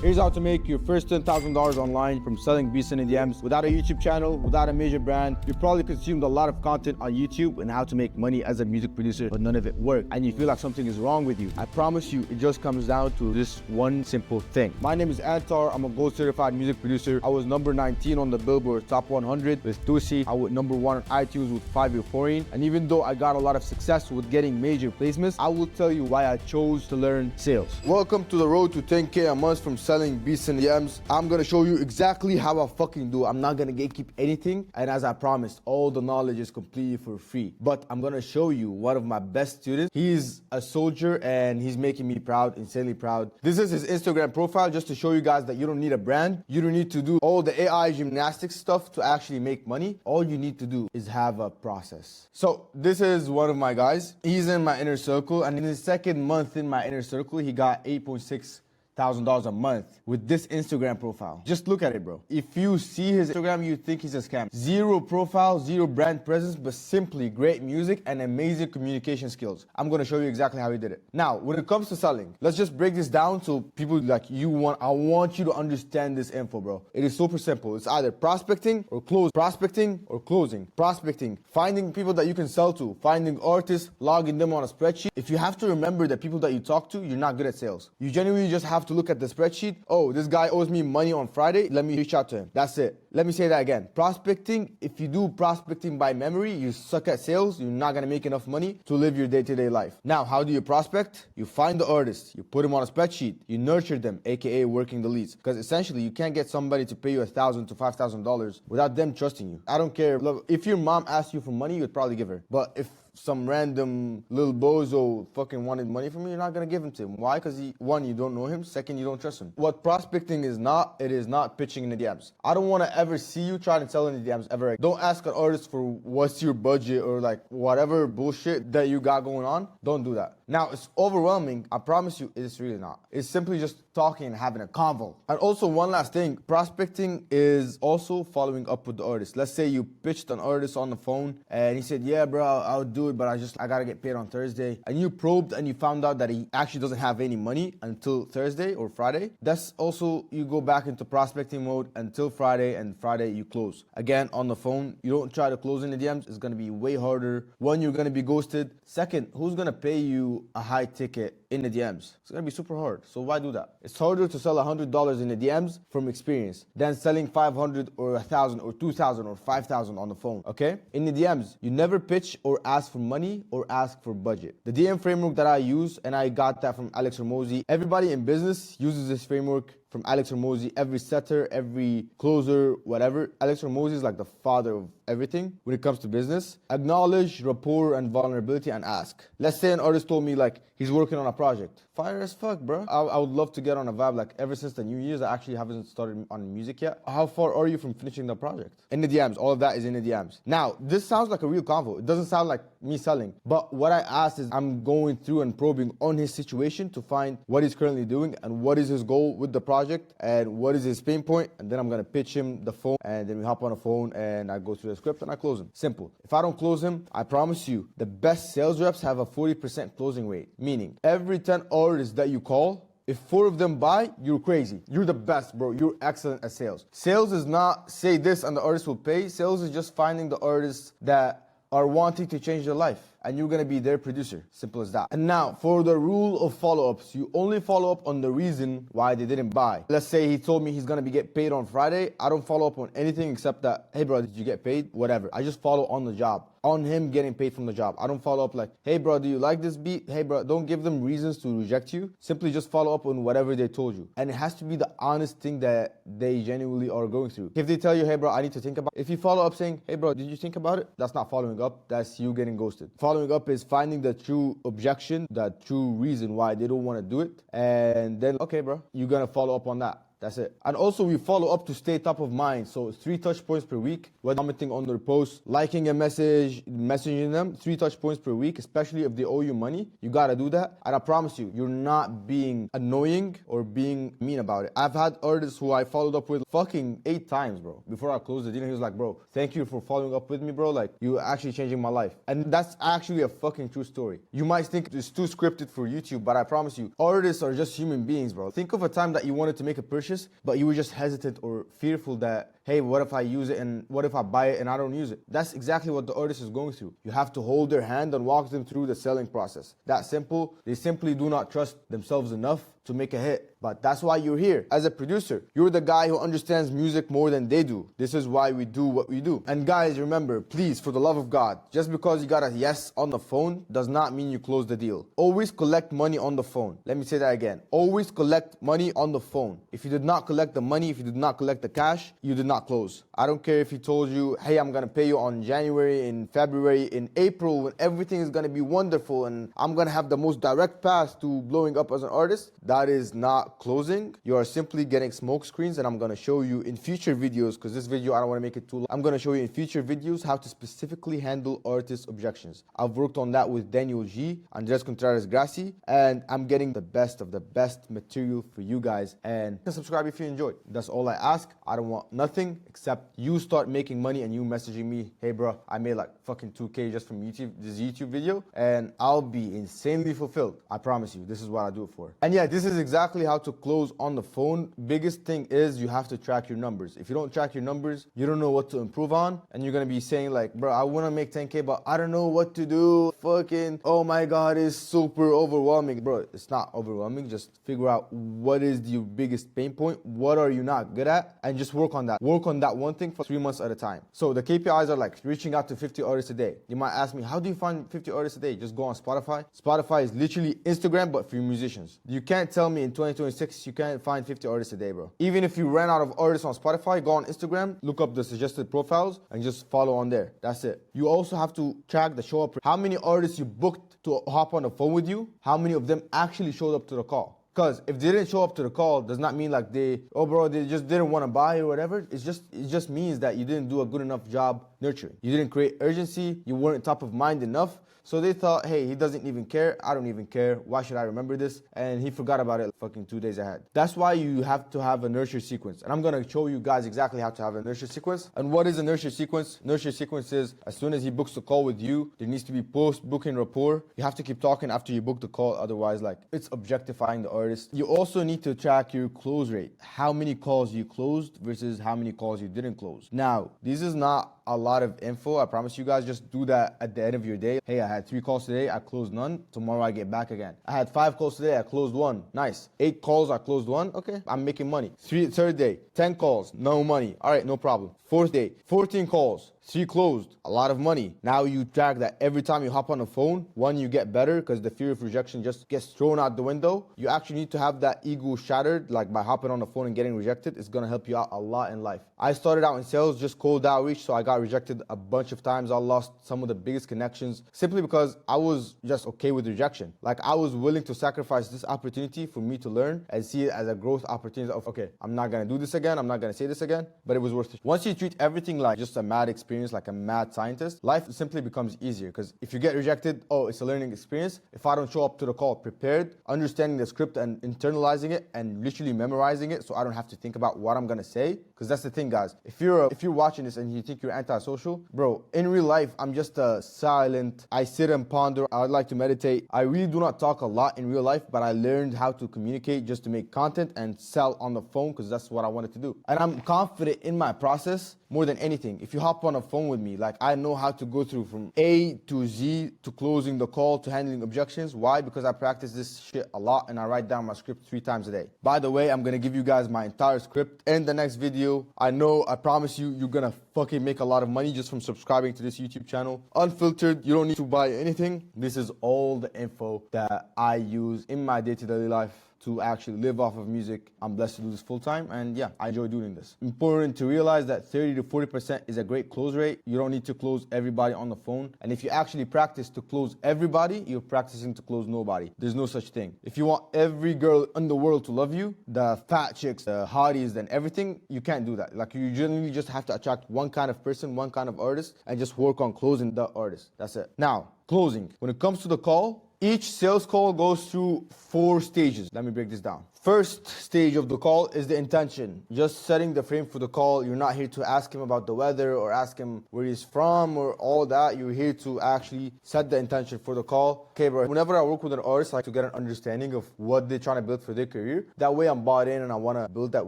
Here's how to make your first $10,000 online from selling beats and EDMs without a YouTube channel, without a major brand. You probably consumed a lot of content on YouTube and how to make money as a music producer, but none of it worked, and you feel like something is wrong with you. I promise you, it just comes down to this one simple thing. My name is Antar. I'm a gold certified music producer. I was number 19 on the Billboard Top 100 with Tusi. I was number 1 on iTunes with 5 Euphorian. And even though I got a lot of success with getting major placements, I will tell you why I chose to learn sales. Welcome to the road to 10K a month from selling beats and EDMs. I'm gonna show you exactly how I fucking do it. I'm not gonna gatekeep anything, and as I promised, all the knowledge is completely for free. But I'm gonna show you one of my best students. He's a soldier and he's making me proud, insanely proud. This is his Instagram profile, just to show you guys that you don't need a brand. You don't need to do all the AI gymnastics stuff to actually make money. All you need to do is have a process. So this is one of my guys. He's in my inner circle, and in his second month in my inner circle, he got $8,600 a month with this Instagram profile. Just look at it, bro. If you see his Instagram, you think he's a scam. Zero profile, zero brand presence, but simply great music and amazing communication skills. I'm gonna show you exactly how he did it. Now, when it comes to selling, let's just break this down so people like you want. I want you to understand this info, bro. It is super simple. It's either prospecting or closing. Prospecting or closing. Prospecting, finding people that you can sell to, finding artists, logging them on a spreadsheet. If you have to remember the people that you talk to, you're not good at sales. You genuinely just have to look at the spreadsheet. Oh, this guy owes me money on Friday. Let me reach out to him. That's it. Let me say that again. Prospecting, if you do prospecting by memory, you suck at sales. You're not going to make enough money to live your day-to-day life. Now, how do you prospect? You find the artist. You put him on a spreadsheet. You nurture them, aka working the leads. Because essentially, you can't get somebody to pay you $1,000 to $5,000 without them trusting you. I don't care. Look, if your mom asked you for money, you'd probably give her. But if some random little bozo fucking wanted money from you, you're not gonna give him to him. Why? Because one, you don't know him. Second, you don't trust him. What prospecting is not, it is not pitching in the DMs. I don't want to ever see you trying to sell in the DMs ever. Don't ask an artist for what's your budget or like whatever bullshit that you got going on. Don't do that. Now, it's overwhelming. I promise you, it's really not. It's simply just talking and having a convo. And also, one last thing, prospecting is also following up with the artist. Let's say you pitched an artist on the phone and he said, yeah, bro, I'll do it, but I gotta get paid on Thursday. And you probed and you found out that he actually doesn't have any money until Thursday or Friday. That's also, you go back into prospecting mode until Friday, and Friday you close. Again, on the phone, you don't try to close in the DMs. It's gonna be way harder. One, you're gonna be ghosted. Second, who's gonna pay you a high ticket in the DMs? It's gonna be super hard. So why do that? It's harder to sell $100 in the DMs from experience than selling 500 or 1,000 or 2,000 or 5,000 on the phone, okay? In the DMs, you never pitch or ask for money or ask for budget. The DM framework that I use, and I got that from Alex Hormozi. Everybody in business uses this framework from Alex Hormozi. Every setter, every closer, whatever. Alex Hormozi is like the father of everything when it comes to business. Acknowledge, rapport, and vulnerability, and ask. Let's say an artist told me like he's working on a project. Fire as fuck, bro. I would love to get on a vibe. Like ever since the New Year's, I actually haven't started on music yet. How far are you from finishing the project? In the DMs, all of that is in the DMs. Now, this sounds like a real convo. It doesn't sound like me selling. But what I asked is I'm going through and probing on his situation to find what he's currently doing and what is his goal with the project and what is his pain point. And then I'm going to pitch him the phone, and then we hop on the phone and I go through the script and I close him. Simple. If I don't close him, I promise you, the best sales reps have a 40% closing rate. Meaning, every 10 artists that you call, if 4 of them buy, you're crazy. You're the best, bro. You're excellent at sales. Sales is not say this and the artist will pay. Sales is just finding the artists that are wanting to change their life, and you're gonna be their producer. Simple as that. And now, for the rule of follow-ups, you only follow up on the reason why they didn't buy. Let's say he told me he's gonna get paid on Friday. I don't follow up on anything except that, hey bro, did you get paid? Whatever. I just follow on the job. On him getting paid from the job. I don't follow up like, hey bro, do you like this beat? Hey bro, don't give them reasons to reject you. Simply just follow up on whatever they told you. And it has to be the honest thing that they genuinely are going through. If they tell you, hey bro, I need to think about it. If you follow up saying, hey bro, did you think about it? That's not following up. That's you getting ghosted. Following up is finding the true objection, the true reason why they don't want to do it. And then, okay bro, you're gonna follow up on that. That's it. And also we follow up to stay top of mind. So 3 touch points per week, whether commenting on their posts, liking a message, messaging them, 3 touch points per week, especially if they owe you money. You gotta do that. And I promise you, you're not being annoying or being mean about it. I've had artists who I followed up with fucking 8 times, bro. Before I closed the deal, he was like, bro, thank you for following up with me, bro. Like, you're actually changing my life. And that's actually a fucking true story. You might think it's too scripted for YouTube, but I promise you, artists are just human beings, bro. Think of a time that you wanted to make a purchase, but you were just hesitant or fearful that, hey, what if I use it and what if I buy it and I don't use it? That's exactly what the artist is going through. You have to hold their hand and walk them through the selling process. That simple. They simply do not trust themselves enough to make a hit. But that's why you're here. As a producer, you're the guy who understands music more than they do. This is why we do what we do. And guys, remember, please, for the love of God, just because you got a yes on the phone does not mean you close the deal. Always collect money on the phone. Let me say that again. Always collect money on the phone. If you did not collect the money, if you did not collect the cash, you did not close. I don't care if he told you, hey, I'm gonna pay you on January, in February, in April, when everything is gonna be wonderful and I'm gonna have the most direct path to blowing up as an artist. That is not closing. You are simply getting smoke screens, and I'm gonna show you in future videos, because this video I don't want to make it too long. I'm gonna show you in future videos how to specifically handle artist objections. I've worked on that with Daniel G, Andres Contreras Gracie, and I'm getting the best of the best material for you guys. And subscribe if you enjoyed. That's all I ask. I don't want nothing except you start making money and you messaging me, hey bro, I made like fucking 2K just from this YouTube video, and I'll be insanely fulfilled. I promise you, this is what I do it for. And yeah, this is exactly how to close on the phone. Biggest thing is you have to track your numbers. If you don't track your numbers, you don't know what to improve on, and you're gonna be saying like, bro, I wanna make 10K, but I don't know what to do. Fucking, oh my God, it's super overwhelming. Bro, it's not overwhelming. Just figure out what is your biggest pain point, what are you not good at, and just work on that. Work on that one thing for 3 months at a time. So the KPIs are like reaching out to 50 artists a day. You might ask me, how do you find 50 artists a day? Just go on Spotify. Spotify is literally Instagram, but for musicians. You can't tell me in 2026 you can't find 50 artists a day, bro. Even if you ran out of artists on Spotify, go on Instagram, look up the suggested profiles, and just follow on there. That's it. You also have to track the show up. How many artists you booked to hop on the phone with you? How many of them actually showed up to the call? Because if they didn't show up to the call, does not mean like they just didn't want to buy or whatever. It just means that you didn't do a good enough job nurturing. You didn't create urgency. You weren't top of mind enough. So they thought, hey, he doesn't even care. I don't even care. Why should I remember this? And he forgot about it fucking 2 days ahead. That's why you have to have a nurture sequence. And I'm going to show you guys exactly how to have a nurture sequence. And what is a nurture sequence? Nurture sequence is as soon as he books the call with you, there needs to be post-booking rapport. You have to keep talking after you book the call. Otherwise, like, it's objectifying the artist. You also need to track your close rate. How many calls you closed versus how many calls you didn't close. Now, this is not a lot of info. I promise you guys, just do that at the end of your day. Hey, I had 3 calls today, I closed none. Tomorrow I get back again. I had 5 calls today, I closed 1. Nice. 8 calls, I closed 1. Okay, I'm making money. Third day, 10 calls, no money. All right, no problem. Fourth day, 14 calls, 3 closed, a lot of money. Now you track that every time you hop on the phone. One, you get better because the fear of rejection just gets thrown out the window. You actually need to have that ego shattered, like by hopping on the phone and getting rejected. It's gonna help you out a lot in life. I started out in sales, just cold outreach, so I got rejected a bunch of times. I lost some of the biggest connections simply because I was just okay with rejection. Like, I was willing to sacrifice this opportunity for me to learn and see it as a growth opportunity of, okay, I'm not gonna do this again, I'm not gonna say this again, but it was worth it. Once you treat everything like just a mad experience, like a mad scientist, life simply becomes easier. Because if you get rejected, oh, it's a learning experience. If I don't show up to the call prepared, understanding the script and internalizing it and literally memorizing it so I don't have to think about what I'm gonna say. Because that's the thing, guys. If you're watching this and you think you're antisocial, bro, in real life, I'm just a silent, I sit and ponder, I would like to meditate. I really do not talk a lot in real life, but I learned how to communicate just to make content and sell on the phone because that's what I wanted to do. And I'm confident in my process more than anything. If you hop on a phone with me, like, I know how to go through from A to Z to closing the call to handling objections. Why? Because I practice this shit a lot and I write down my script 3 times a day. By the way, I'm gonna give you guys my entire script in the next video. I promise you, you're gonna fucking make a lot of money just from subscribing to this YouTube channel. Unfiltered, you don't need to buy anything. This is all the info that I use in my day-to-day life. to actually live off of music. I'm blessed to do this full time, and yeah, I enjoy doing this. Important to realize that 30 to 40% is a great close rate. You don't need to close everybody on the phone. And if you actually practice to close everybody, you're practicing to close nobody. There's no such thing. If you want every girl in the world to love you, the fat chicks, the hotties, and everything, you can't do that. Like, you generally just have to attract one kind of person, one kind of artist, and just work on closing the artist. That's it. Now, closing. When it comes to the call, each sales call goes through 4 stages. Let me break this down. First stage of the call is the intention. Just setting the frame for the call. You're not here to ask him about the weather or ask him where he's from or all that. You're here to actually set the intention for the call. Okay, bro, whenever I work with an artist, I like to get an understanding of what they're trying to build for their career. That way I'm bought in and I want to build that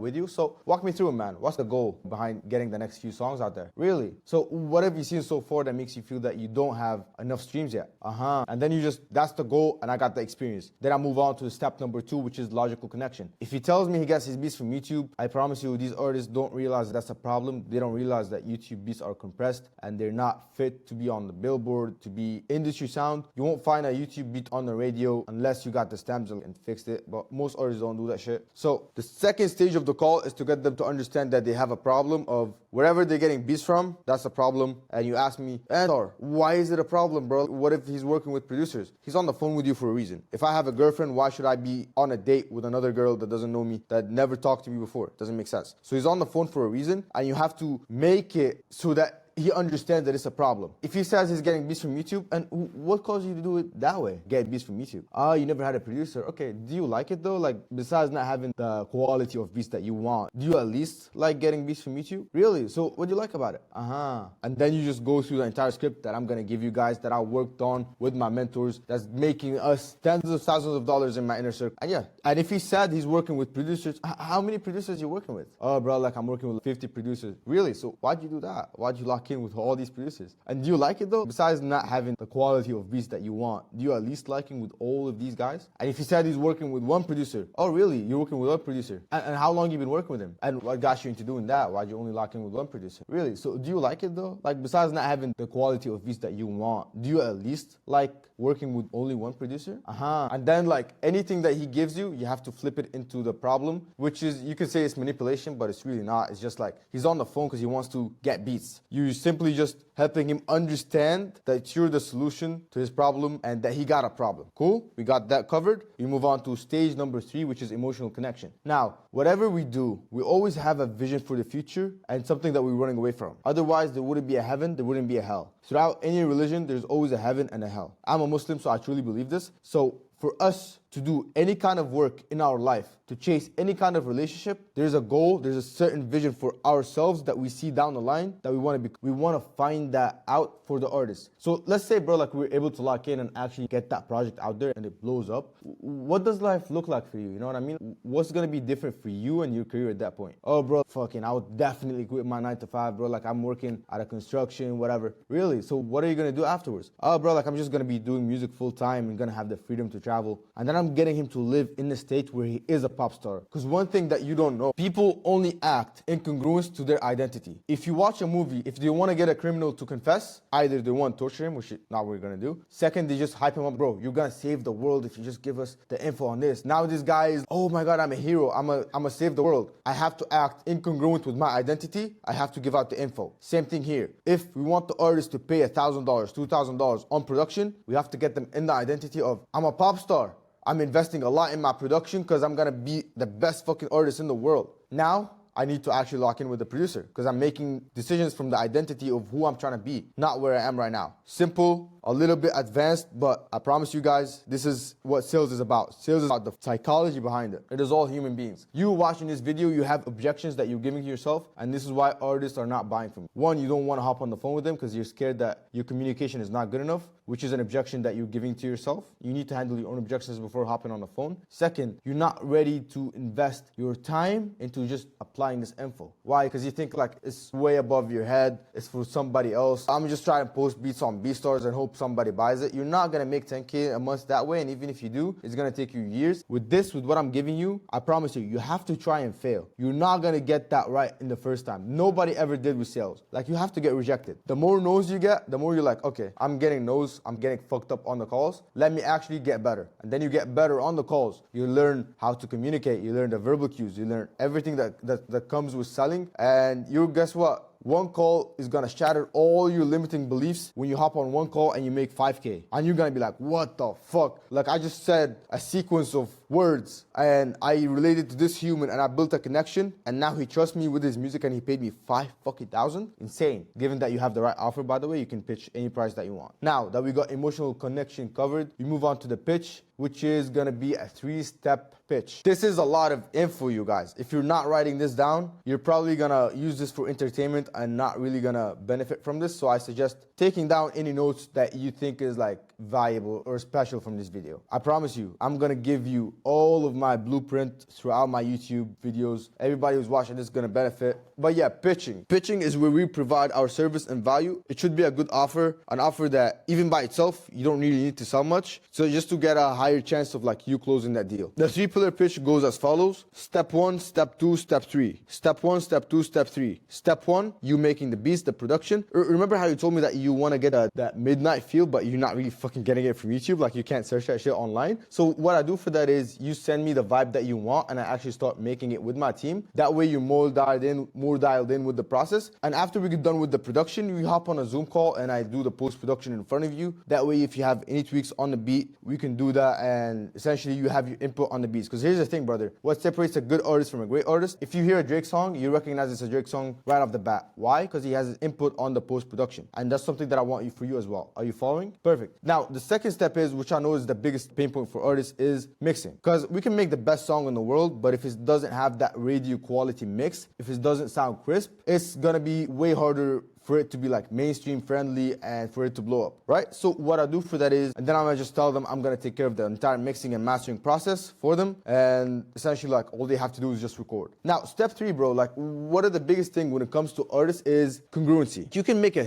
with you. So walk me through it, man. What's the goal behind getting the next few songs out there? Really? So what have you seen so far that makes you feel that you don't have enough streams yet? And then that's the goal, and I got the experience. Then I move on to step number 2, which is logical connection. If he tells me he gets his beats from YouTube, I promise you these artists don't realize that's a problem. They don't realize that YouTube beats are compressed and they're not fit to be on the billboard, to be industry sound. You won't find a YouTube beat on the radio unless you got the stems and fixed it, but most artists don't do that shit. So the second stage of the call is to get them to understand that they have a problem of wherever they're getting beats from, that's a problem. And you ask me, Antar, why is it a problem, bro? What if he's working with producers? He's on the phone with you for a reason. If I have a girlfriend, why should I be on a date with another girl that doesn't know me, that never talked to me before? It doesn't make sense. So he's on the phone for a reason, and you have to make it so that he understands that it's a problem. If he says he's getting beats from YouTube, and what caused you to do it that way? Get beats from YouTube. You never had a producer. Okay, do you like it though? Like, besides not having the quality of beats that you want, do you at least like getting beats from YouTube? Really? So what do you like about it? And then you just go through the entire script that I'm gonna give you guys, that I worked on with my mentors, that's making us tens of thousands of dollars in my inner circle. And yeah, and if he said he's working with producers, how many producers you working with? Oh, bro, like I'm working with 50 producers. Really? So why'd you do that? Why'd you lock in with all these producers? And do you like it though? Besides not having the quality of beats that you want, do you at least liking with all of these guys? And if he said he's working with one producer, oh really? You're working with one producer? And how long you been working with him? And what got you into doing that? Why'd you only lock in with one producer? Really? So do you like it though? Like, besides not having the quality of beats that you want, do you at least like working with only one producer? And then like anything that he gives you, you have to flip it into the problem, which is, you could say it's manipulation, but it's really not. It's just like he's on the phone because he wants to get beats. You simply just helping him understand that you're the solution to his problem and that he got a problem. Cool? We got that covered. We move on to stage number 3, which is emotional connection. Now, whatever we do, we always have a vision for the future and something that we're running away from. Otherwise, there wouldn't be a heaven, there wouldn't be a hell. Throughout any religion, there's always a heaven and a hell. I'm a Muslim, so I truly believe this. So for us to do any kind of work in our life, to chase any kind of relationship, there's a goal, there's a certain vision for ourselves that we see down the line that we want to be. We want to find that out for the artist. So let's say, bro, like we're able to lock in and actually get that project out there and it blows up. What does life look like for you? You know what I mean? What's going to be different for you and your career at that point? Oh, bro, fucking, I would definitely quit my 9 to 5, bro. Like, I'm working at a construction, whatever. Really? So what are you going to do afterwards? Oh, bro, like I'm just going to be doing music full time and going to have the freedom to travel. And then I'm getting him to live in the state where he is a pop star. Because one thing that you don't know, people only act in congruence to their identity. If you watch a movie, if they want to get a criminal to confess, either they want to torture him, which is not what we're going to do. Second, they just hype him up. Bro, you're going to save the world if you just give us the info on this. Now this guy is, oh my God, I'm a hero. I'm a save the world. I have to act incongruent with my identity. I have to give out the info. Same thing here. If we want the artist to pay $1,000, $2,000 on production, we have to get them in the identity of, I'm a pop star. I'm investing a lot in my production because I'm going to be the best fucking artist in the world. Now, I need to actually lock in with the producer because I'm making decisions from the identity of who I'm trying to be, not where I am right now. Simple, a little bit advanced, but I promise you guys, this is what sales is about. Sales is about the psychology behind it. It is all human beings. You watching this video, you have objections that you're giving to yourself, and this is why artists are not buying from you. One, you don't want to hop on the phone with them because you're scared that your communication is not good enough, which is an objection that you're giving to yourself. You need to handle your own objections before hopping on the phone. Second, you're not ready to invest your time into just applying this info. Why? Because you think like it's way above your head, it's for somebody else. I'm just trying to post beats on BeatStars and hope hope somebody buys it. You're not gonna make 10K a month that way, and even if you do, it's gonna take you years. With this, with what I'm giving you, I promise you, you have to try and fail. You're not gonna get that right in the first time. Nobody ever did with sales. Like, you have to get rejected. The more no's you get, the more you're like, okay, I'm getting no's, I'm getting fucked up on the calls. Let me actually get better. And then you get better on the calls. You learn how to communicate, you learn the verbal cues, you learn everything that comes with selling. And you, guess what? One call is gonna shatter all your limiting beliefs when you hop on one call and you make 5K. And you're gonna be like, what the fuck? Like, I just said a sequence of words and I related to this human and I built a connection, and now he trusts me with his music and he paid me $5,000. Insane. Given that you have the right offer, by the way, you can pitch any price that you want. Now that we got emotional connection covered, we move on to the pitch, which is gonna be a 3-step pitch. This is a lot of info, you guys. If you're not writing this down, you're probably gonna use this for entertainment and not really gonna benefit from this. So I suggest taking down any notes that you think is like valuable or special from this video. I promise you, I'm gonna give you all of my blueprint throughout my YouTube videos. Everybody who's watching this is gonna benefit. But yeah, pitching. Pitching is where we provide our service and value. It should be a good offer, an offer that even by itself, you don't really need to sell much. So just to get a higher chance of like you closing that deal. The 3-pillar pitch goes as follows. Step 1, step 2, step 3. Step 1, step 2, step 3. Step 1, you making the beats, the production. Remember how you told me that you want to get that midnight feel, but you're not really fucking getting it from YouTube? Like, you can't search that shit online. So what I do for that is you send me the vibe that you want and I actually start making it with my team. That way you're more dialed in with the process. And after we get done with the production, we hop on a Zoom call and I do the post-production in front of you. That way, if you have any tweaks on the beat, we can do that, and essentially you have your input on the beats. Because here's the thing, brother. What separates a good artist from a great artist? If you hear a Drake song, you recognize it's a Drake song right off the bat. Why? Because he has his input on the post-production. And that's something that I want for you as well. Are you following? Perfect. Now, the second step is, which I know is the biggest pain point for artists, is mixing. Because we can make the best song in the world, but if it doesn't have that radio quality mix, if it doesn't sound crisp, it's gonna be way harder for it to be like mainstream friendly and for it to blow up, right? So what I do for that is, and then I'm gonna just tell them I'm gonna take care of the entire mixing and mastering process for them, and essentially like all they have to do is just record. Now, step 3, bro, like what are the biggest thing when it comes to artists is congruency. You can make a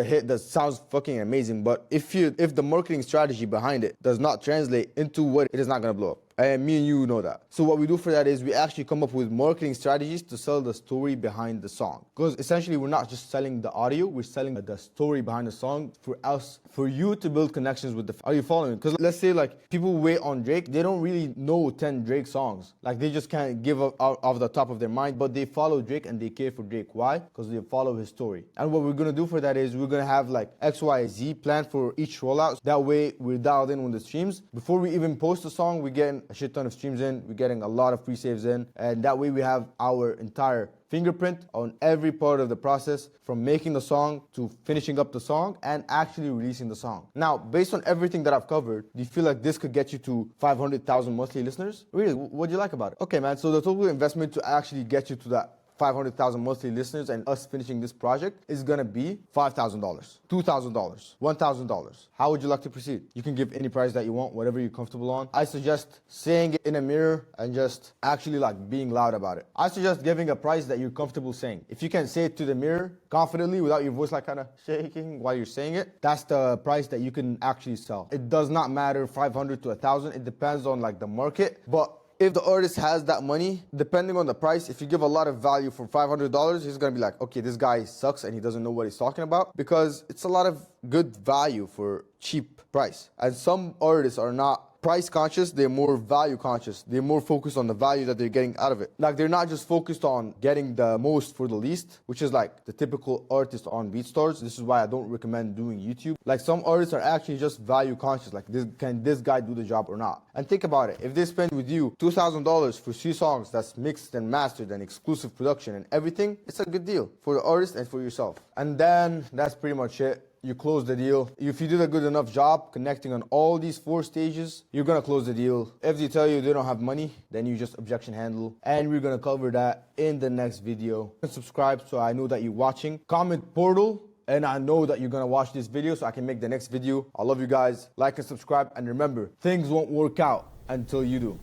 hit that sounds fucking amazing, but if the marketing strategy behind it does not translate into what it is, not gonna blow up. And me and you know that. So what we do for that is we actually come up with marketing strategies to sell the story behind the song. Because essentially we're not just selling the audio, we're selling the story behind the song for you to build connections with are you following? Because let's say like people wait on Drake, they don't really know 10 Drake songs. Like, they just can't give up off the top of their mind, but they follow Drake and they care for Drake. Why? Because they follow his story. And what we're gonna do for that is we're gonna have like X, Y, Z planned for each rollout. That way we're dialed in with the streams. Before we even post the song, we're getting a shit ton of streams in, we're getting a lot of pre-saves in, and that way we have our entire fingerprint on every part of the process, from making the song to finishing up the song and actually releasing the song. Now, based on everything that I've covered, do you feel like this could get you to 500,000 monthly listeners? Really, what do you like about it? Okay, man, so the total investment to actually get you to that 500,000 monthly listeners and us finishing this project is gonna be $5,000, $2,000, $1,000. How would you like to proceed? You can give any price that you want, whatever you're comfortable on. I suggest saying it in a mirror and just actually like being loud about it. I suggest giving a price that you're comfortable saying. If you can say it to the mirror confidently without your voice like kind of shaking while you're saying it, that's the price that you can actually sell. It does not matter 500 to 1,000. It depends on like the market, but if the artist has that money, depending on the price, if you give a lot of value for $500, he's gonna be like, okay, this guy sucks and he doesn't know what he's talking about, because it's a lot of good value for cheap price. And some artists are not price conscious, they're more value conscious. They're more focused on the value that they're getting out of it. Like, they're not just focused on getting the most for the least, which is like the typical artist on BeatStars. This is why I don't recommend doing YouTube. Like, some artists are actually just value conscious. Like, can this guy do the job or not? And think about it. If they spend with you $2,000 for 3 songs that's mixed and mastered and exclusive production and everything, it's a good deal for the artist and for yourself. And then that's pretty much it. You close the deal. If you did a good enough job connecting on all these 4 stages, you're gonna close the deal. If they tell you they don't have money, then you just objection handle. And we're gonna cover that in the next video. Subscribe so I know that you're watching. Comment portal, and I know that you're gonna watch this video so I can make the next video. I love you guys. Like and subscribe, and remember, things won't work out until you do.